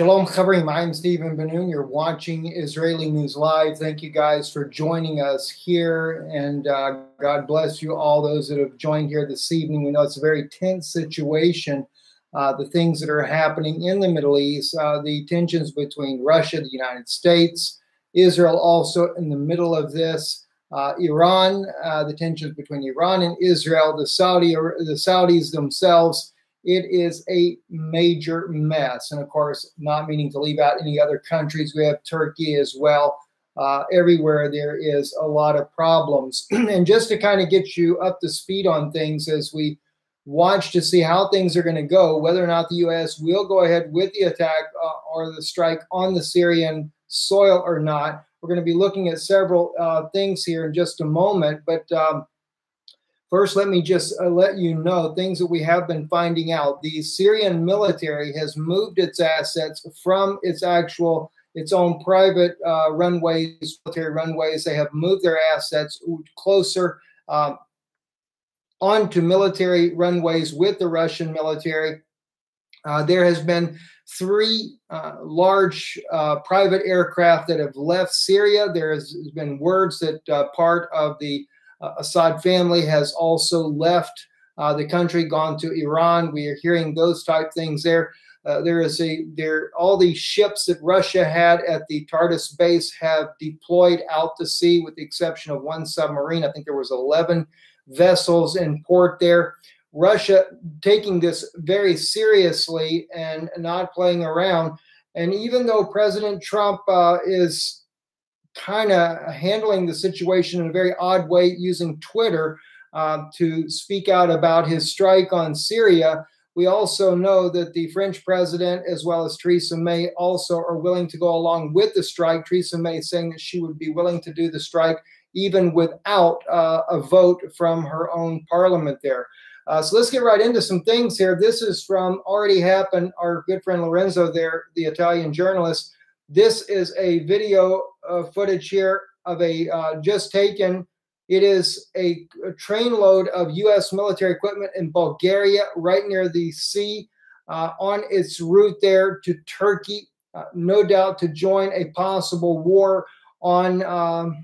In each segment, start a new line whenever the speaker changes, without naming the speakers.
Shalom Chavrim, I'm Stephen Ben-Nun. You're watching Israeli News Live. Thank you guys for joining us here, and God bless you all those that have joined here this evening. We know it's a very tense situation, the things that are happening in the Middle East, the tensions between Russia, the United States, Israel also in the middle of this, Iran, the tensions between Iran and Israel, the Saudis themselves. It is a major mess. And of course, not meaning to leave out any other countries, we have Turkey as well. Everywhere there is a lot of problems. And just to kind of get you up to speed on things as we watch to see how things are going to go, whether or not the U.S. will go ahead with the attack or the strike on the Syrian soil or not. We're going to be looking at several things here in just a moment. But first, let me just let you know things that we have been finding out. The Syrian military has moved its assets from its own private runways, military runways. They have moved their assets closer onto military runways with the Russian military. There has been 3 large private aircraft that have left Syria. There has been words that part of the Assad family has also left the country, gone to Iran. We are hearing those type things there. All these ships that Russia had at the Tartus base have deployed out to sea, with the exception of 1 submarine. I think there was 11 vessels in port there. Russia taking this very seriously and not playing around. And even though President Trump is kind of handling the situation in a very odd way, using Twitter to speak out about his strike on Syria, we also know that the French president, as well as Theresa May, also are willing to go along with the strike. Theresa May saying that she would be willing to do the strike even without a vote from her own parliament there. So let's get right into some things here. This is from Already Happened, our good friend Lorenzo there, the Italian journalist. This is a video footage here of a just taken. It is a train load of U.S. military equipment in Bulgaria, right near the sea, on its route there to Turkey, no doubt to join a possible war on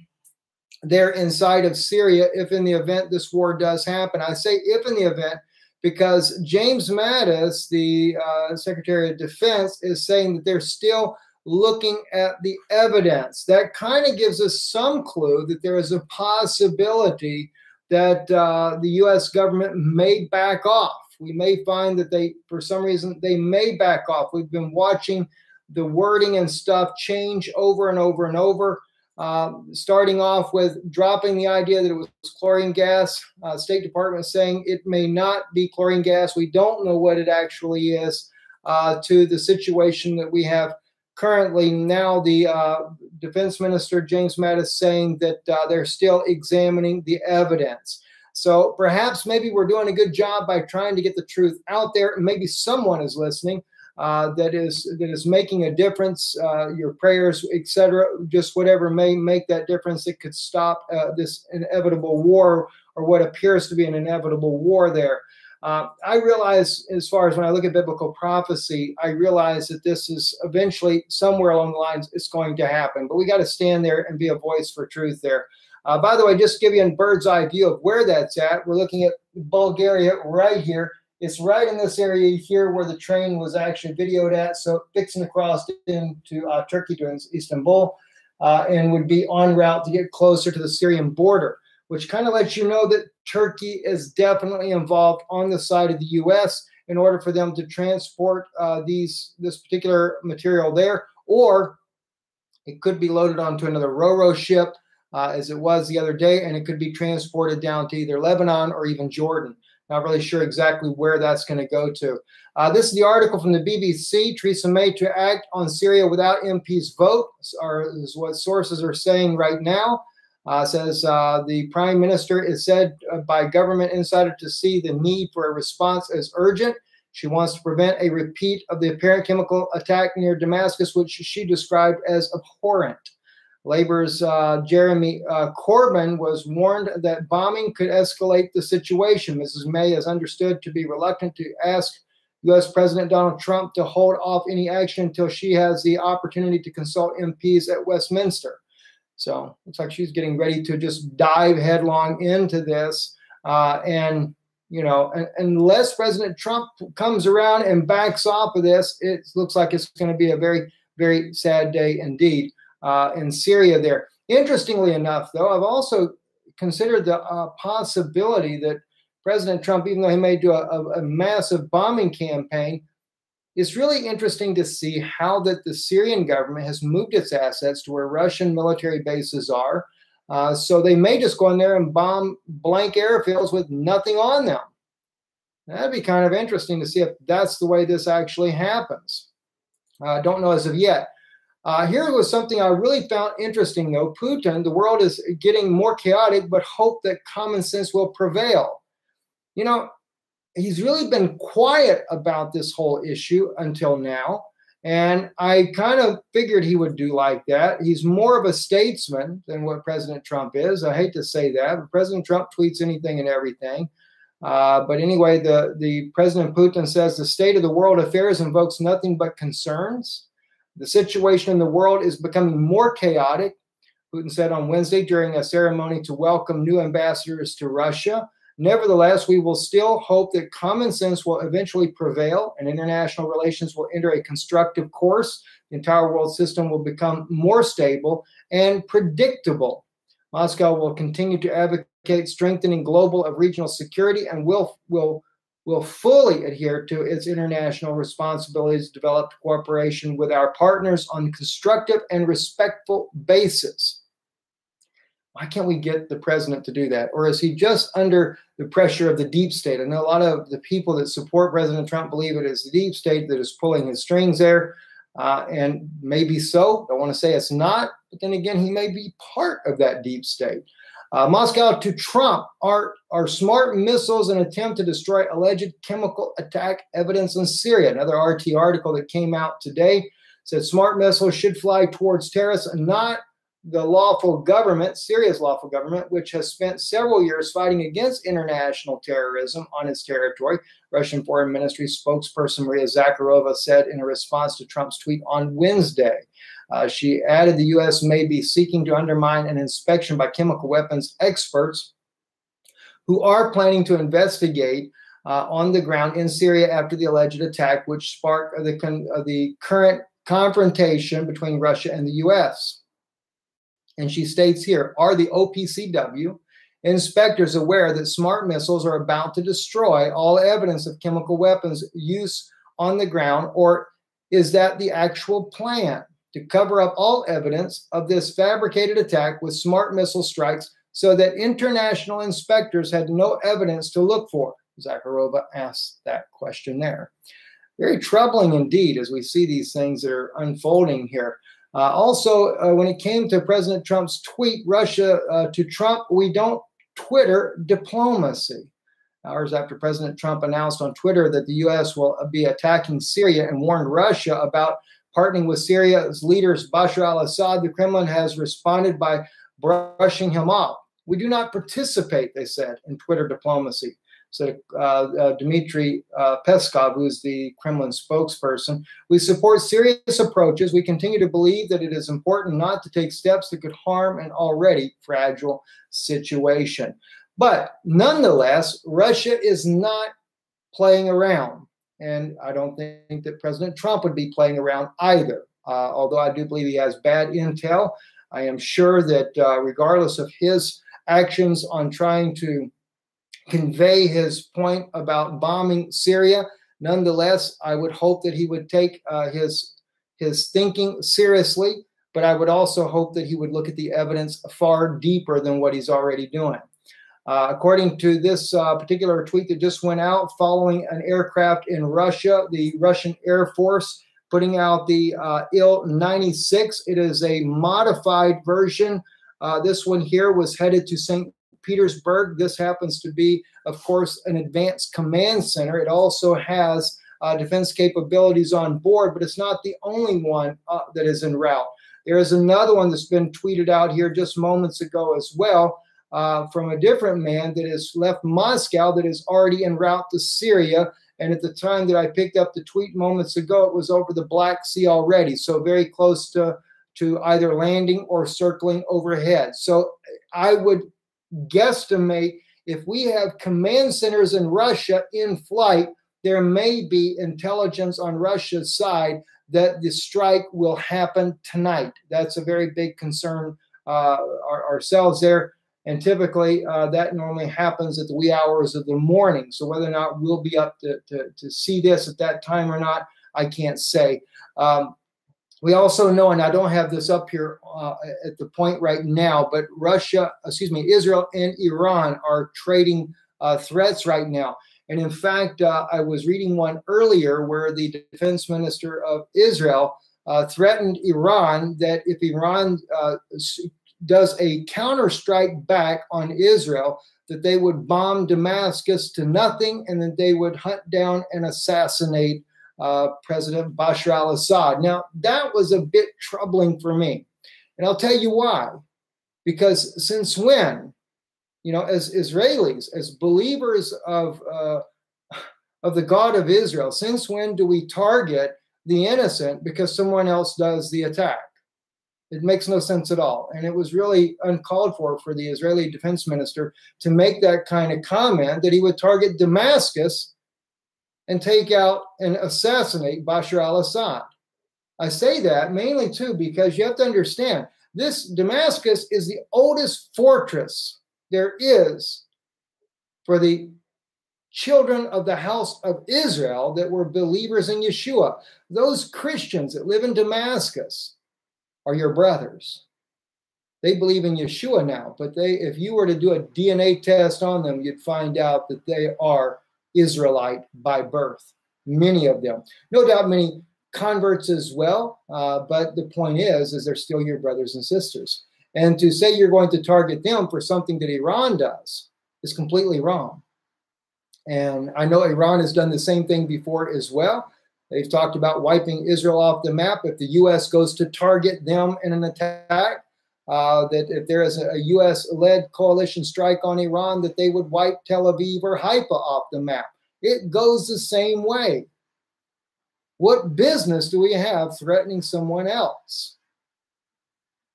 there inside of Syria, if in the event this war does happen. I say if in the event because James Mattis, the Secretary of Defense, is saying that they're still looking at the evidence. That kind of gives us some clue that there is a possibility that the U.S. government may back off. We may find that they, for some reason, they may back off. We've been watching the wording and stuff change over and over and over, starting off with dropping the idea that it was chlorine gas. State Department saying it may not be chlorine gas. We don't know what it actually is, to the situation that we have currently. Now the Defense Minister, James Mattis, saying that they're still examining the evidence. So perhaps maybe we're doing a good job by trying to get the truth out there. And maybe someone is listening that is making a difference. Your prayers, etc., just whatever may make that difference. It could stop this inevitable war, or what appears to be an inevitable war there. I realize, as far as when I look at biblical prophecy, I realize that this is eventually, somewhere along the lines, it's going to happen. But we got to stand there and be a voice for truth there. By the way, just to give you a bird's eye view of where that's at, we're looking at Bulgaria right here. It's right in this area here where the train was actually videoed at. So fixing across into Turkey to Istanbul, and would be en route to get closer to the Syrian border, which kind of lets you know that Turkey is definitely involved on the side of the U.S. in order for them to transport this particular material there, or it could be loaded onto another Ro-Ro ship, as it was the other day, and it could be transported down to either Lebanon or even Jordan. Not really sure exactly where that's going to go to. This is the article from the BBC. Theresa May to act on Syria without MPs' vote, is what sources are saying right now. Says the Prime Minister is said by government insider to see the need for a response as urgent. She wants to prevent a repeat of the apparent chemical attack near Damascus, which she described as abhorrent. Labour's Jeremy Corbyn was warned that bombing could escalate the situation. Mrs. May is understood to be reluctant to ask U.S. President Donald Trump to hold off any action until she has the opportunity to consult MPs at Westminster. So looks like she's getting ready to just dive headlong into this. Unless President Trump comes around and backs off of this, it looks like it's going to be a very, very sad day indeed in Syria there. Interestingly enough, though, I've also considered the possibility that President Trump, even though he may do a massive bombing campaign, it's really interesting to see how that the Syrian government has moved its assets to where Russian military bases are. So they may just go in there and bomb blank airfields with nothing on them. That'd be kind of interesting to see if that's the way this actually happens. I don't know as of yet. Here was something I really found interesting, though. Putin, the world is getting more chaotic, but hope that common sense will prevail. You know, he's really been quiet about this whole issue until now. And I kind of figured he would do like that. He's more of a statesman than what President Trump is. I hate to say that, but President Trump tweets anything and everything. But anyway, the President Putin says the state of the world affairs invokes nothing but concerns. The situation in the world is becoming more chaotic, Putin said on Wednesday during a ceremony to welcome new ambassadors to Russia. Nevertheless, we will still hope that common sense will eventually prevail and international relations will enter a constructive course. The entire world system will become more stable and predictable. Moscow will continue to advocate strengthening global and regional security and will fully adhere to its international responsibilities, develop cooperation with our partners on constructive and respectful basis. Why can't we get the president to do that? Or is he just under the pressure of the deep state? I know a lot of the people that support President Trump believe it is the deep state that is pulling his strings there. And maybe so. I want to say it's not. But then again, he may be part of that deep state. Moscow to Trump, are smart missiles an attempt to destroy alleged chemical attack evidence in Syria? Another RT article that came out today said smart missiles should fly towards terrorists and not the lawful government, Syria's lawful government, which has spent several years fighting against international terrorism on its territory. Russian Foreign Ministry spokesperson Maria Zakharova said in a response to Trump's tweet on Wednesday. She added the U.S. may be seeking to undermine an inspection by chemical weapons experts who are planning to investigate on the ground in Syria after the alleged attack, which sparked the current confrontation between Russia and the U.S. And she states here, are the OPCW inspectors aware that smart missiles are about to destroy all evidence of chemical weapons use on the ground, or is that the actual plan to cover up all evidence of this fabricated attack with smart missile strikes so that international inspectors had no evidence to look for? Zakharova asked that question there. Very troubling indeed as we see these things that are unfolding here. When it came to President Trump's tweet, Russia to Trump, we don't Twitter diplomacy. Hours after President Trump announced on Twitter that the U.S. will be attacking Syria and warned Russia about partnering with Syria's leaders Bashar al-Assad, the Kremlin has responded by brushing him off. We do not participate, they said, in Twitter diplomacy. So Dmitry Peskov, who is the Kremlin spokesperson, we support serious approaches. We continue to believe that it is important not to take steps that could harm an already fragile situation. But nonetheless, Russia is not playing around. And I don't think that President Trump would be playing around either. Although I do believe he has bad intel, I am sure that regardless of his actions on trying to convey his point about bombing Syria, nonetheless, I would hope that he would take his thinking seriously, but I would also hope that he would look at the evidence far deeper than what he's already doing. According to this particular tweet that just went out following an aircraft in Russia, the Russian Air Force putting out the Il-96. It is a modified version. This one here was headed to St. Petersburg. This happens to be, of course, an advanced command center. It also has defense capabilities on board, but it's not the only one that is en route. There is another one that's been tweeted out here just moments ago as well. from a different man that has left Moscow, that is already en route to Syria. And at the time that I picked up the tweet moments ago, it was over the Black Sea already. So very close to either landing or circling overhead. So I would guesstimate if we have command centers in Russia in flight, there may be intelligence on Russia's side that the strike will happen tonight. That's a very big concern ourselves there. And typically that normally happens at the wee hours of the morning. So whether or not we'll be up to see this at that time or not, I can't say. We also know, and I don't have this up here at the point right now, but Israel and Iran are trading threats right now. And in fact, I was reading one earlier where the defense minister of Israel threatened Iran that if Iran does a counterstrike back on Israel, that they would bomb Damascus to nothing, and that they would hunt down and assassinate President Bashar al-Assad. Now, that was a bit troubling for me. And I'll tell you why. Because since when, as Israelis, as believers of the God of Israel, since when do we target the innocent because someone else does the attack? It makes no sense at all. And it was really uncalled for the Israeli defense minister to make that kind of comment, that he would target Damascus and take out and assassinate Bashar al-Assad. I say that mainly too because you have to understand, this Damascus is the oldest fortress there is for the children of the house of Israel that were believers in Yeshua. Those Christians that live in Damascus are your brothers. They believe in Yeshua now, but if you were to do a DNA test on them, you'd find out that they are Israelite by birth, many of them. No doubt many converts as well, but the point is they're still your brothers and sisters. And to say you're going to target them for something that Iran does is completely wrong. And I know Iran has done the same thing before as well. They've talked about wiping Israel off the map if the U.S. goes to target them in an attack, that if there is a U.S.-led coalition strike on Iran, that they would wipe Tel Aviv or Haifa off the map. It goes the same way. What business do we have threatening someone else?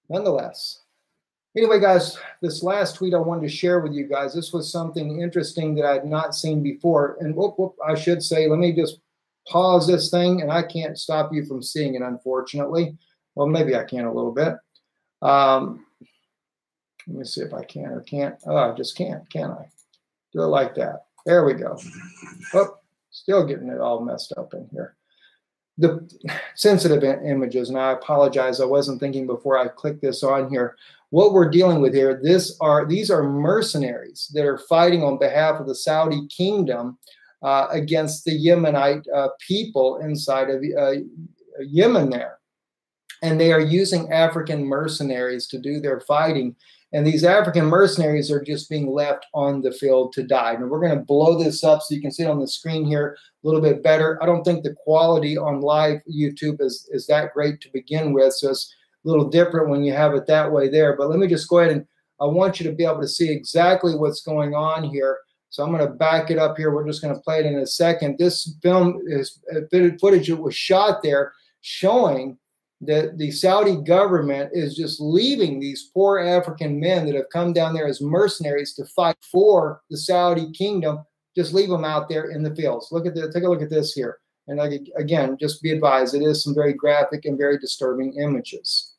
Nonetheless. Anyway, guys, this last tweet I wanted to share with you guys, this was something interesting that I had not seen before. And I should say, let me just pause this thing, and I can't stop you from seeing it, unfortunately. Well, maybe I can a little bit. Let me see if I can or can't. Oh, I just can't, can I? Do it like that. There we go. Oh, still getting it all messed up in here. The sensitive images, and I apologize, I wasn't thinking before I clicked this on here. What we're dealing with here, these are mercenaries that are fighting on behalf of the Saudi kingdom against the Yemenite people inside of Yemen there. And they are using African mercenaries to do their fighting. And these African mercenaries are just being left on the field to die. And we're going to blow this up so you can see it on the screen here a little bit better. I don't think the quality on live YouTube is that great to begin with. So it's a little different when you have it that way there. But let me just go ahead and I want you to be able to see exactly what's going on here. So I'm going to back it up here. We're just going to play it in a second. This film is footage that was shot there showing that the Saudi government is just leaving these poor African men that have come down there as mercenaries to fight for the Saudi kingdom, just leave them out there in the fields. Look at this, take a look at this here. And again, just be advised, it is some very graphic and very disturbing images.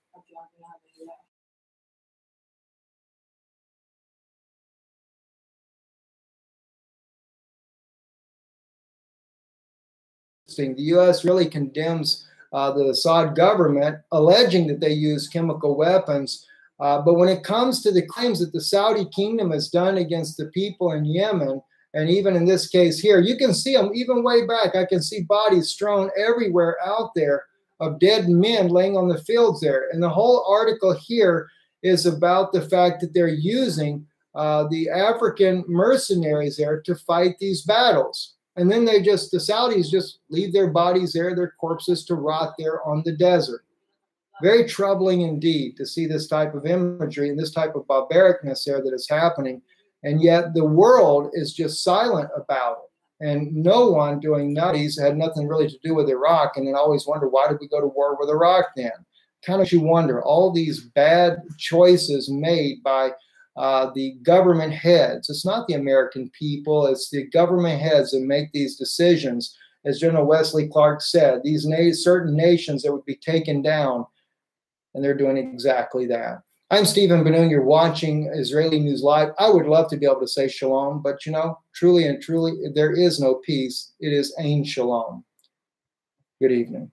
The U.S. really condemns the Assad government, alleging that they use chemical weapons. But when it comes to the claims that the Saudi kingdom has done against the people in Yemen, and even in this case here, you can see them even way back. I can see bodies strewn everywhere out there of dead men laying on the fields there. And the whole article here is about the fact that they're using the African mercenaries there to fight these battles. And then the Saudis just leave their bodies there, their corpses to rot there on the desert. Very troubling indeed to see this type of imagery and this type of barbaricness there that is happening. And yet the world is just silent about it. And no one doing nutties had nothing really to do with Iraq. And then always wonder, why did we go to war with Iraq then? Kind of you wonder, all these bad choices made by the government heads. It's not the American people, it's the government heads that make these decisions. As General Wesley Clark said, these certain nations that would be taken down, and they're doing exactly that. I'm Stephen Ben-Nun. You're watching Israeli News Live. I would love to be able to say shalom, but you know, truly and truly, there is no peace. It is Ein Shalom. Good evening.